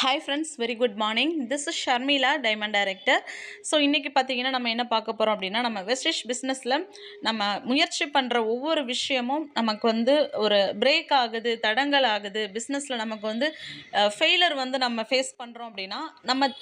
Hi friends, very good morning. This is Sharmila, Diamond Director. So இன்றைக்கி பார்த்தீங்கன்னா நம்ம என்ன பார்க்க போகிறோம் அப்படின்னா, நம்ம வெஸ்டிஷ் பிஸ்னஸில் நம்ம முயற்சி பண்ணுற ஒவ்வொரு விஷயமும் நமக்கு வந்து ஒரு பிரேக் ஆகுது, தடங்கள் ஆகுது, பிஸ்னஸில் நமக்கு வந்து ஃபெயிலர் வந்து நம்ம ஃபேஸ் பண்ணுறோம் அப்படின்னா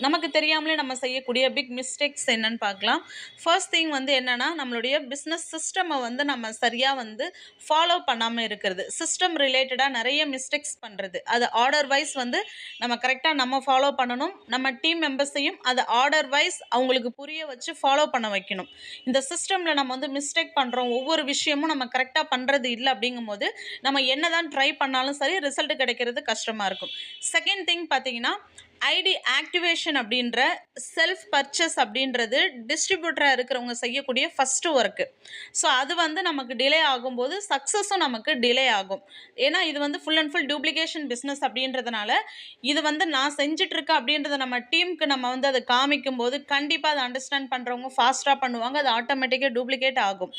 நமக்கு தெரியாமலே நம்ம செய்யக்கூடிய பிக் மிஸ்டேக்ஸ் என்னன்னு பார்க்கலாம். ஃபர்ஸ்ட் திங் வந்து என்னென்னா, நம்மளுடைய பிஸ்னஸ் சிஸ்டமை வந்து நம்ம சரியாக வந்து ஃபாலோ பண்ணாமல் இருக்கிறது. சிஸ்டம் ரிலேட்டடாக நிறைய மிஸ்டேக்ஸ் பண்ணுறது, அது ஆர்டர் வைஸ் வந்து நம்ம கரெக்டாக நம்ம ஃபாலோ பண்ணணும். நம்ம டீம் மெம்பர்ஸையும் அதை ஆர்டர் வைஸ் அவங்களுக்கு புரிய வச்சு ஃபாலோ பண்ண வைக்கணும். இந்த சிஸ்டமில் நம்ம வந்து மிஸ்டேக் பண்ணுறோம், ஒவ்வொரு விஷயமும் நம்ம கரெக்டாக பண்ணுறது இல்லை அப்படிங்கும்போது நம்ம என்ன தான் ட்ரை பண்ணாலும் சரி ரிசல்ட் கிடைக்கிறது கஷ்டமாக இருக்கும். செகண்ட் திங் பார்த்தீங்கன்னா, ஐடி ஆக்டிவேஷன் அப்படின்ற செல்ஃப் பர்ச்சேஸ் அப்படின்றது டிஸ்ட்ரிபியூட்டராக இருக்கிறவங்க செய்யக்கூடிய ஃபஸ்ட்டு ஒர்க்கு. ஸோ அது வந்து நமக்கு டிலே ஆகும்போது சக்ஸஸும் நமக்கு டிலே ஆகும். ஏன்னா இது வந்து full and full duplication business அப்படின்றதுனால இது வந்து நான் செஞ்சிட்ருக்கேன் அப்படின்றத நம்ம டீமுக்கு நம்ம வந்து அதை காமிக்கும் போது கண்டிப்பாக அதை அண்டர்ஸ்டாண்ட் பண்ணுறவங்க ஃபாஸ்ட்டாக பண்ணுவாங்க, அது ஆட்டோமேட்டிக்காக டூப்ளிகேட் ஆகும்.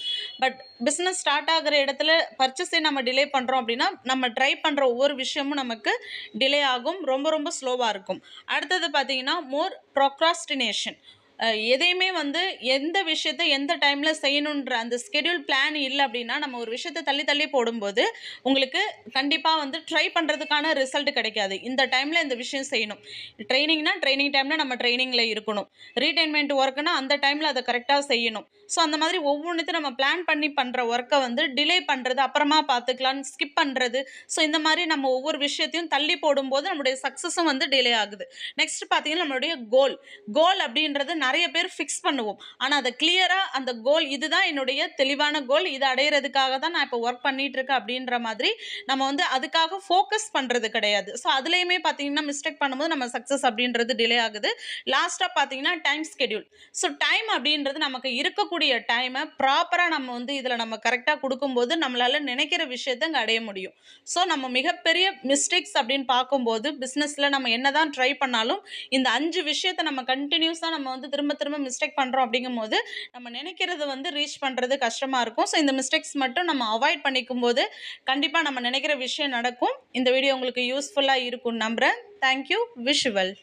பட் பிஸ்னஸ் ஸ்டார்ட் ஆகிற இடத்துல பர்ச்சேஸே நம்ம டிலே பண்ணுறோம் அப்படின்னா நம்ம ட்ரை பண்ணுற ஒவ்வொரு விஷயமும் நமக்கு டிலே ஆகும், ரொம்ப ரொம்ப ஸ்லோவாக இருக்கும். அடுத்தது பார்த்தீங்கன்னா, மோர் ப்ரோக்ராஸ்டினேஷன். எதையுமே வந்து எந்த விஷயத்தை எந்த டைமில் செய்யணுன்ற அந்த ஸ்கெடியூல் பிளான் இல்லை அப்படின்னா நம்ம ஒரு விஷயத்தை தள்ளி தள்ளி போடும்போது உங்களுக்கு கண்டிப்பாக வந்து ட்ரை பண்ணுறதுக்கான ரிசல்ட் கிடைக்காது. இந்த டைமில் இந்த விஷயம் செய்யணும், ட்ரைனிங்னா ட்ரைனிங் டைமில் நம்ம ட்ரைனிங்கில் இருக்கணும், ரீடைன்மெண்ட் ஒர்க்குனா அந்த டைமில் அதை கரெக்டாக செய்யணும். ஸோ அந்த மாதிரி ஒவ்வொன்றுத்தையும் நம்ம பிளான் பண்ணி பண்ணுற ஒர்க்கை வந்து டிலே பண்ணுறது, அப்புறமா பார்த்துக்கலான்னு ஸ்கிப் பண்ணுறது. ஸோ இந்த மாதிரி நம்ம ஒவ்வொரு விஷயத்தையும் தள்ளி போடும்போது நம்மளுடைய சக்ஸஸும் வந்து டிலே ஆகுது. நெக்ஸ்ட் பார்த்தீங்கன்னா, நம்மளுடைய கோல் அப்படின்றது நிறைய பேர் ஃபிக்ஸ் பண்ணுவோம். ஆனால் அதை கிளியராக அந்த கோல் இதுதான் என்னுடைய தெளிவான கோல், இதை அடையிறதுக்காக தான் நான் இப்போ ஒர்க் பண்ணிட்டு இருக்கேன் அப்படின்ற மாதிரி நம்ம வந்து அதுக்காக ஃபோக்கஸ் பண்ணுறது கிடையாது. ஸோ அதுலேயுமே பார்த்தீங்கன்னா மிஸ்டேக் பண்ணும்போது நம்ம சக்ஸஸ் அப்படின்றது டிலே ஆகுது. லாஸ்ட்டாக பார்த்தீங்கன்னா டைம் ஸ்கெடியூல். ஸோ டைம் அப்படின்றது நமக்கு இருக்கக்கூடிய டைமை ப்ராப்பராக நம்ம வந்து இதில் நம்ம கரெக்டாக கொடுக்கும்போது நம்மளால் நினைக்கிற விஷயத்தை அங்கே அடைய முடியும். ஸோ நம்ம மிகப்பெரிய மிஸ்டேக்ஸ் அப்படின்னு பார்க்கும்போது பிஸ்னஸில் நம்ம என்ன தான் ட்ரை பண்ணாலும் இந்த 5 விஷயத்தை நம்ம கண்டினியூஸாக நம்ம வந்து திரும்ப திரும்ப மிஸ்டேக் பண்ணுறோம் அப்படிங்கும்போது நம்ம நினைக்கிறது வந்து ரீச் பண்ணுறது கஷ்டமாக இருக்கும். ஸோ இந்த மிஸ்டேக்ஸ் மட்டும் நம்ம அவாய்ட் பண்ணிக்கும் போது கண்டிப்பாக நம்ம நினைக்கிற விஷயம் நடக்கும். இந்த வீடியோ உங்களுக்கு யூஸ்ஃபுல்லாக இருக்கும்னு நம்புகிறேன். தேங்க்யூ. விஷுவல்.